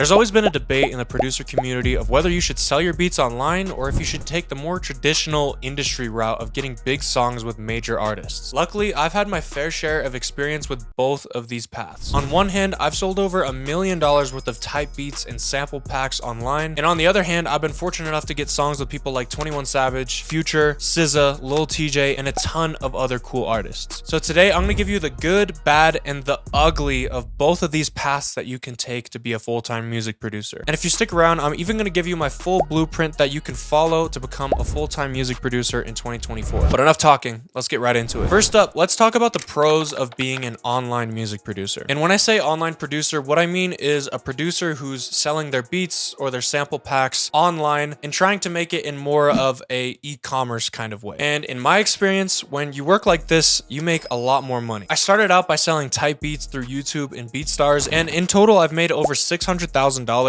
There's always been a debate in the producer community of whether you should sell your beats online or if you should take the more traditional industry route of getting big songs with major artists. Luckily, I've had my fair share of experience with both of these paths. On one hand, I've sold over $1 million worth of type beats and sample packs online, and on the other hand, I've been fortunate enough to get songs with people like 21 Savage, Future, SZA, Lil TJ, and a ton of other cool artists. So today, I'm gonna give you the good, bad, and the ugly of both of these paths that you can take to be a full-time music producer. And if you stick around, I'm even gonna give you my full blueprint that you can follow to become a full-time music producer in 2024. But enough talking, let's get right into it. First up, let's talk about the pros of being an online music producer. And when I say online producer, what I mean is a producer who's selling their beats or their sample packs online and trying to make it in more of a e-commerce kind of way. And in my experience, when you work like this, you make a lot more money. I started out by selling type beats through YouTube and BeatStars, and in total, I've made over $600,000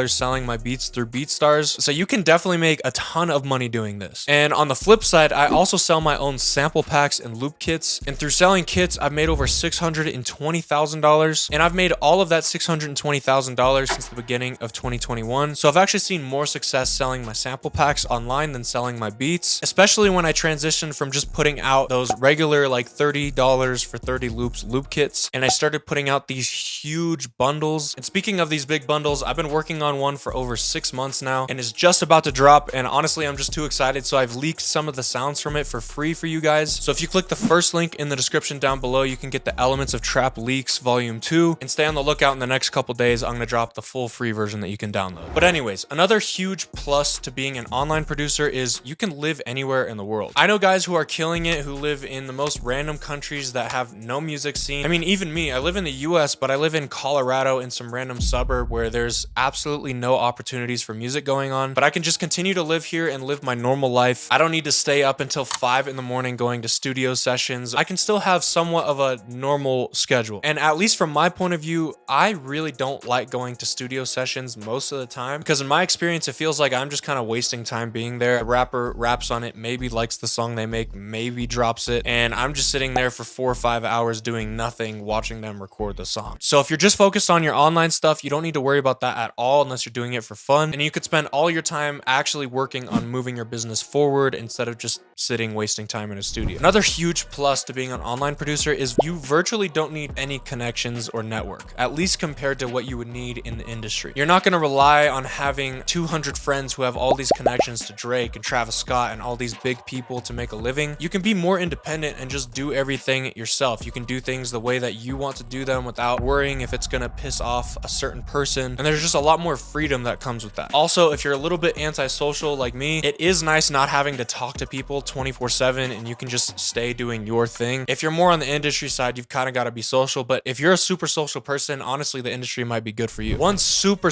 selling my beats through BeatStars. So you can definitely make a ton of money doing this. And on the flip side, I also sell my own sample packs and loop kits. And through selling kits, I've made over $620,000. And I've made all of that $620,000 since the beginning of 2021. So I've actually seen more success selling my sample packs online than selling my beats, especially when I transitioned from just putting out those regular like $30 for 30 loops loop kits. And I started putting out these huge bundles. And speaking of these big bundles, I've been working on one for over 6 months now and it's just about to drop. And honestly, I'm just too excited. So I've leaked some of the sounds from it for free for you guys. So if you click the first link in the description down below, you can get the Elements of Trap Leaks Volume 2 and stay on the lookout in the next couple days. I'm going to drop the full free version that you can download. But anyways, another huge plus to being an online producer is you can live anywhere in the world. I know guys who are killing it who live in the most random countries that have no music scene. I mean, even me, I live in the US, but I live in Colorado in some random suburb where there's absolutely no opportunities for music going on, but I can just continue to live here and live my normal life. I don't need to stay up until 5 in the morning going to studio sessions. I can still have somewhat of a normal schedule. And at least from my point of view, I really don't like going to studio sessions most of the time because in my experience, it feels like I'm just kind of wasting time being there. A rapper raps on it, maybe likes the song they make, maybe drops it, and I'm just sitting there for 4 or 5 hours doing nothing, watching them record the song. So if you're just focused on your online stuff, you don't need to worry about that at all unless you're doing it for fun. And you could spend all your time actually working on moving your business forward instead of just sitting wasting time in a studio. Another huge plus to being an online producer is you virtually don't need any connections or network, at least compared to what you would need in the industry. You're not going to rely on having 200 friends who have all these connections to Drake and Travis Scott and all these big people to make a living. You can be more independent and just do everything yourself. You can do things the way that you want to do them without worrying if it's going to piss off a certain person. And there's just a lot more freedom that comes with that. Also, if you're a little bit antisocial like me, it is nice not having to talk to people 24/7 and you can just stay doing your thing. If you're more on the industry side, you've kind of got to be social, but if you're a super social person, honestly, the industry might be good for you. One super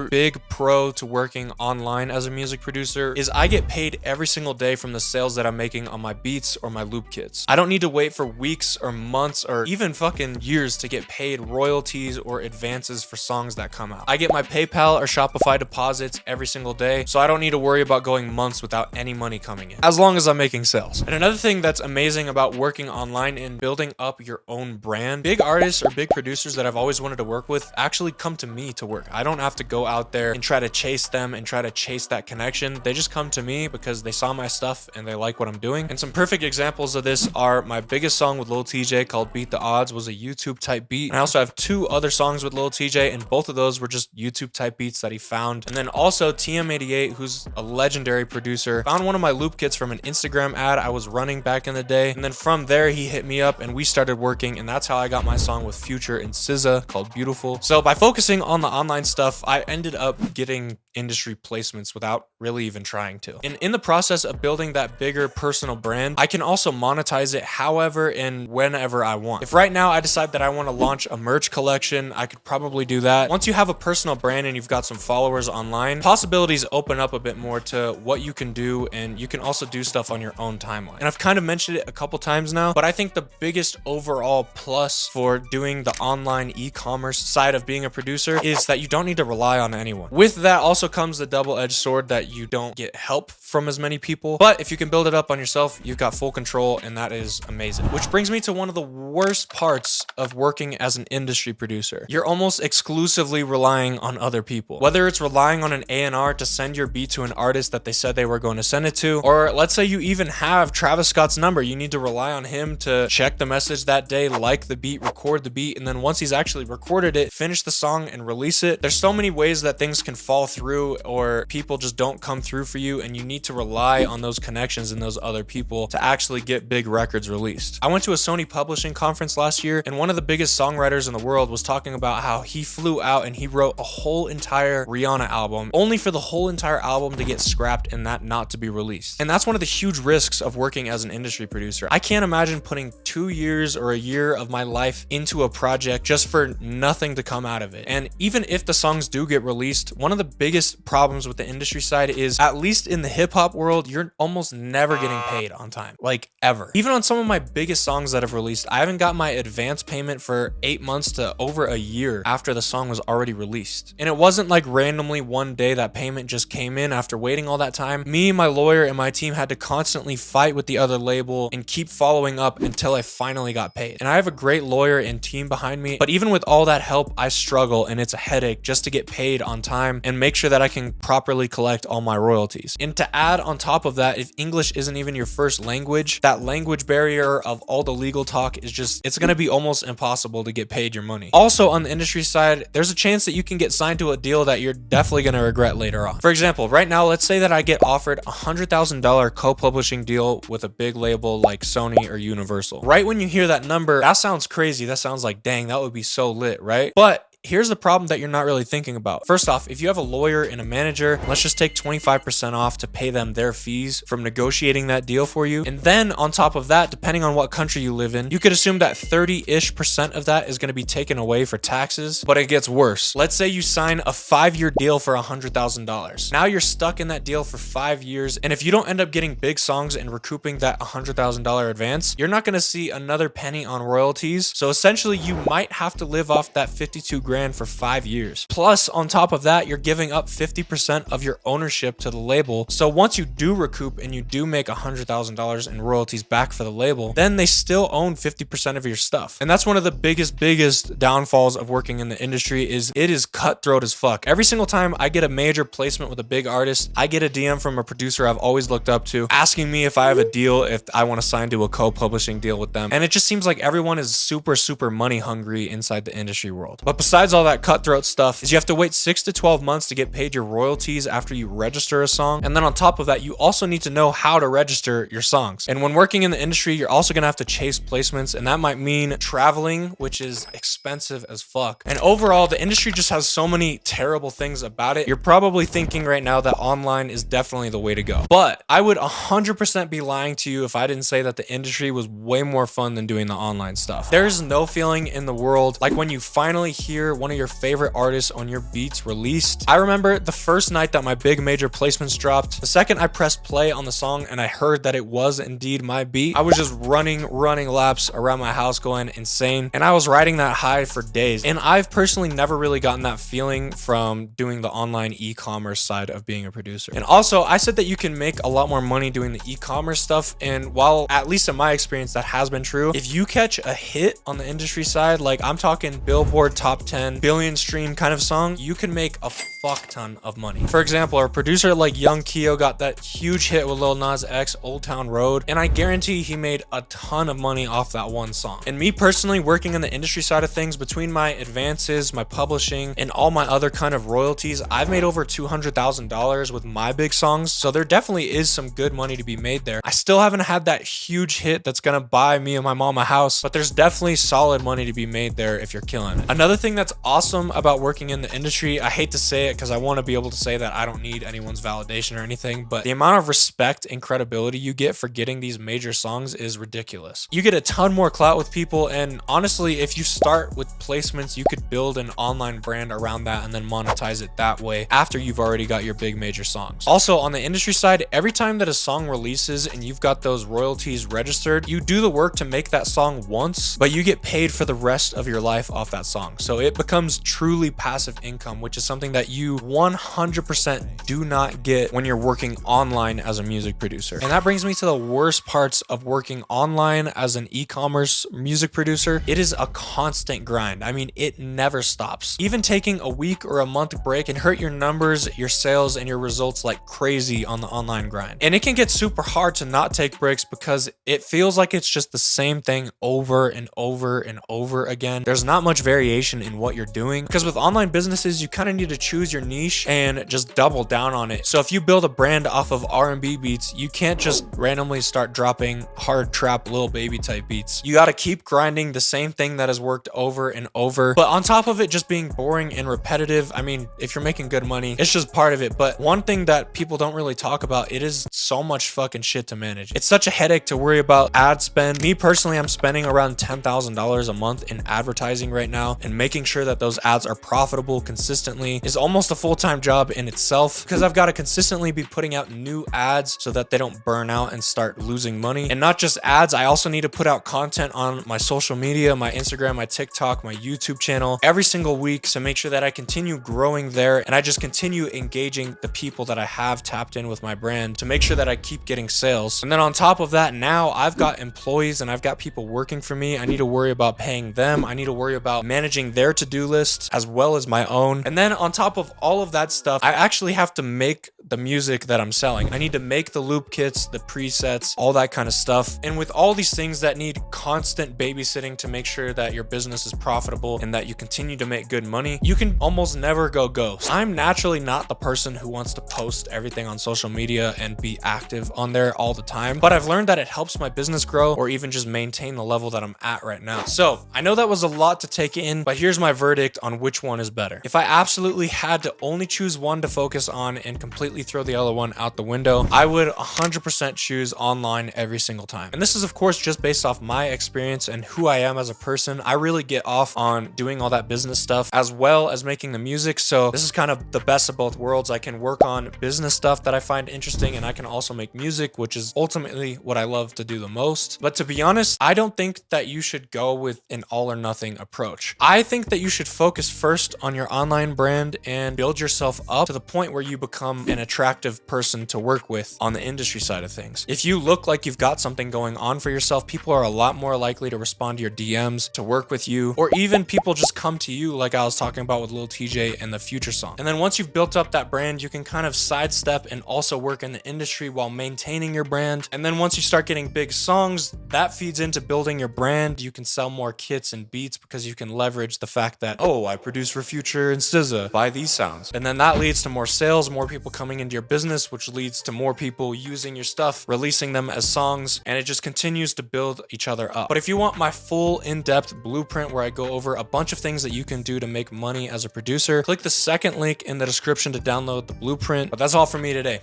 big pro to working online as a music producer is I get paid every single day from the sales that I'm making on my beats or my loop kits. I don't need to wait for weeks or months or even fucking years to get paid royalties or advances for songs that come out. I get my PayPal or Shopify deposits every single day, so I don't need to worry about going months without any money coming in, as long as I'm making sales. And another thing that's amazing about working online and building up your own brand, big artists or big producers that I've always wanted to work with actually come to me to work. I don't have to go out there and try to chase them and try to chase that connection. They just come to me because they saw my stuff and they like what I'm doing. And some perfect examples of this are my biggest song with Lil TJ called Beat the Odds was a YouTube type beat. And I also have 2 other songs with Lil TJ and both of those were just YouTube type beats that he found. And then also TM88, who's a legendary producer, found one of my loop kits from an Instagram ad I was running back in the day. And then from there, he hit me up and we started working. And that's how I got my song with Future and SZA called Beautiful. So by focusing on the online stuff, I ended up getting industry placements without really even trying to. And in the process of building that bigger personal brand, I can also monetize it however and whenever I want. If right now I decide that I want to launch a merch collection, I could probably do that. Once you have a personal brand and you've got some followers online, possibilities open up a bit more to what you can do, and you can also do stuff on your own timeline. And I've kind of mentioned it a couple times now, but I think the biggest overall plus for doing the online e-commerce side of being a producer is that you don't need to rely on anyone. With that also also comes the double-edged sword that you don't get help from as many people, but if you can build it up on yourself, you've got full control, and that is amazing. Which brings me to one of the worst parts of working as an industry producer. You're almost exclusively relying on other people. Whether it's relying on an A&R to send your beat to an artist that they said they were going to send it to, or let's say you even have Travis Scott's number, you need to rely on him to check the message that day, like the beat, record the beat, and then once he's actually recorded it, finish the song and release it. There's so many ways that things can fall through, or people just don't come through for you, and you need to rely on those connections and those other people to actually get big records released. I went to a Sony publishing conference last year, and one of the biggest songwriters in the world was talking about how he flew out and he wrote a whole entire Rihanna album, only for the whole entire album to get scrapped and that not to be released. And that's one of the huge risks of working as an industry producer. I can't imagine putting 2 years or a year of my life into a project just for nothing to come out of it. And even if the songs do get released, one of the biggest problems with the industry side is, at least in the hip hop world, you're almost never getting paid on time, like ever. Even on some of my biggest songs that have released, I haven't got my advance payment for 8 months to over a year after the song was already released. And it wasn't like randomly one day that payment just came in after waiting all that time. Me, my lawyer, and my team had to constantly fight with the other label and keep following up until I finally got paid. And I have a great lawyer and team behind me, but even with all that help, I struggle, and it's a headache just to get paid on time and make sure that I can properly collect all my royalties. And to add on top of that, if English isn't even your first language, that language barrier of all the legal talk is just, it's going to be almost impossible to get paid your money. Also, on the industry side, there's a chance that you can get signed to a deal that you're definitely going to regret later on. For example, right now, let's say that I get offered a $100,000 co-publishing deal with a big label like Sony or Universal. Right when you hear that number, that sounds crazy. That sounds like, dang, that would be so lit, right? But here's the problem that you're not really thinking about. First off, if you have a lawyer and a manager, let's just take 25% off to pay them their fees from negotiating that deal for you. And then on top of that, depending on what country you live in, you could assume that 30-ish% of that is going to be taken away for taxes. But it gets worse. Let's say you sign a 5-year deal for $100,000. Now you're stuck in that deal for 5 years. And if you don't end up getting big songs and recouping that $100,000 advance, you're not going to see another penny on royalties. So essentially, you might have to live off that 52 grand for 5 years. Plus, on top of that, you're giving up 50% of your ownership to the label. So once you do recoup and you do make $100,000 in royalties back for the label, then they still own 50% of your stuff. And that's one of the biggest downfalls of working in the industry, is it is cutthroat as fuck. Every single time I get a major placement with a big artist, I get a DM from a producer I've always looked up to asking me if I have a deal, if I want to sign to a co-publishing deal with them. And it just seems like everyone is super money hungry inside the industry world. But besides all that cutthroat stuff, is you have to wait 6 to 12 months to get paid your royalties after you register a song. And then on top of that, you also need to know how to register your songs. And when working in the industry, you're also gonna have to chase placements, and that might mean traveling, which is expensive as fuck. And overall, the industry just has so many terrible things about it. You're probably thinking right now that online is definitely the way to go. But I would 100% be lying to you if I didn't say that the industry was way more fun than doing the online stuff. There's no feeling in the world like when you finally hear one of your favorite artists on your beats released. I remember the first night that my big major placements dropped, the second I pressed play on the song and I heard that it was indeed my beat, I was just running laps around my house going insane, and I was riding that high for days. And I've personally never really gotten that feeling from doing the online e-commerce side of being a producer. And also, I said that you can make a lot more money doing the e-commerce stuff, and while at least in my experience that has been true, if you catch a hit on the industry side, like I'm talking Billboard top 10 billion stream kind of song, you can make a fuck ton of money. For example, a producer like Young Keo got that huge hit with Lil Nas X, Old Town Road, and I guarantee he made a ton of money off that one song. And me personally, working in the industry side of things, between my advances, my publishing, and all my other kind of royalties, I've made over $200,000 with my big songs. So there definitely is some good money to be made there. I still haven't had that huge hit that's gonna buy me and my mom a house, but there's definitely solid money to be made there if you're killing it. Another thing that's awesome about working in the industry, I hate to say it because I want to be able to say that I don't need anyone's validation or anything, but the amount of respect and credibility you get for getting these major songs is ridiculous. You get a ton more clout with people, and honestly, if you start with placements, you could build an online brand around that and then monetize it that way after you've already got your big major songs. Also, on the industry side, every time that a song releases and you've got those royalties registered, you do the work to make that song once, but you get paid for the rest of your life off that song. So it becomes truly passive income, which is something that you 100% do not get when you're working online as a music producer. And that brings me to the worst parts of working online as an e-commerce music producer. It is a constant grind. I mean, it never stops. Even taking a week or a month break can hurt your numbers, your sales, and your results like crazy on the online grind. And it can get super hard to not take breaks because it feels like it's just the same thing over and over and over again. There's not much variation in what you're doing, because with online businesses, you kind of need to choose your niche and just double down on it. So if you build a brand off of R&B beats, you can't just randomly start dropping hard trap Lil Baby type beats. You got to keep grinding the same thing that has worked over and over. But on top of it just being boring and repetitive, I mean, if you're making good money, it's just part of it. But one thing that people don't really talk about, it is so much fucking shit to manage. It's such a headache to worry about ad spend. Me personally, I'm spending around $10,000 a month in advertising right now, and making sure that those ads are profitable consistently is almost a full-time job in itself, because I've got to consistently be putting out new ads so that they don't burn out and start losing money. And not just ads, I also need to put out content on my social media, my Instagram, my TikTok, my YouTube channel every single week, to make sure that I continue growing there and I just continue engaging the people that I have tapped in with my brand to make sure that I keep getting sales. And then on top of that, now I've got employees and I've got people working for me. I need to worry about paying them. I need to worry about managing their to-do list as well as my own. And then on top of all of that stuff, I actually have to make the music that I'm selling. I need to make the loop kits, the presets, all that kind of stuff. And with all these things that need constant babysitting to make sure that your business is profitable and that you continue to make good money, you can almost never go ghost. I'm naturally not the person who wants to post everything on social media and be active on there all the time, but I've learned that it helps my business grow or even just maintain the level that I'm at right now. So I know that was a lot to take in, but here's my verdict on which one is better. If I absolutely had to only choose one to focus on and completely throw the other one out the window, I would 100% choose online every single time. And this is of course just based off my experience and who I am as a person. I really get off on doing all that business stuff as well as making the music. So this is kind of the best of both worlds. I can work on business stuff that I find interesting, and I can also make music, which is ultimately what I love to do the most. But to be honest, I don't think that you should go with an all or nothing approach. I think that you should focus first on your online brand and build yourself up to the point where you become an attractive person to work with on the industry side of things. If you look like you've got something going on for yourself, people are a lot more likely to respond to your DMs, to work with you, or even people just come to you, like I was talking about with Lil TJ and the Future song. And then once you've built up that brand, you can kind of sidestep and also work in the industry while maintaining your brand. And then once you start getting big songs, that feeds into building your brand. You can sell more kits and beats because you can leverage the fact that, oh, I produce for Future and SZA, buy these sounds. And then that leads to more sales, more people coming into your business, which leads to more people using your stuff, releasing them as songs, and it just continues to build each other up. But if you want my full in-depth blueprint where I go over a bunch of things that you can do to make money as a producer, click the second link in the description to download the blueprint. But that's all for me today.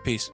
Peace.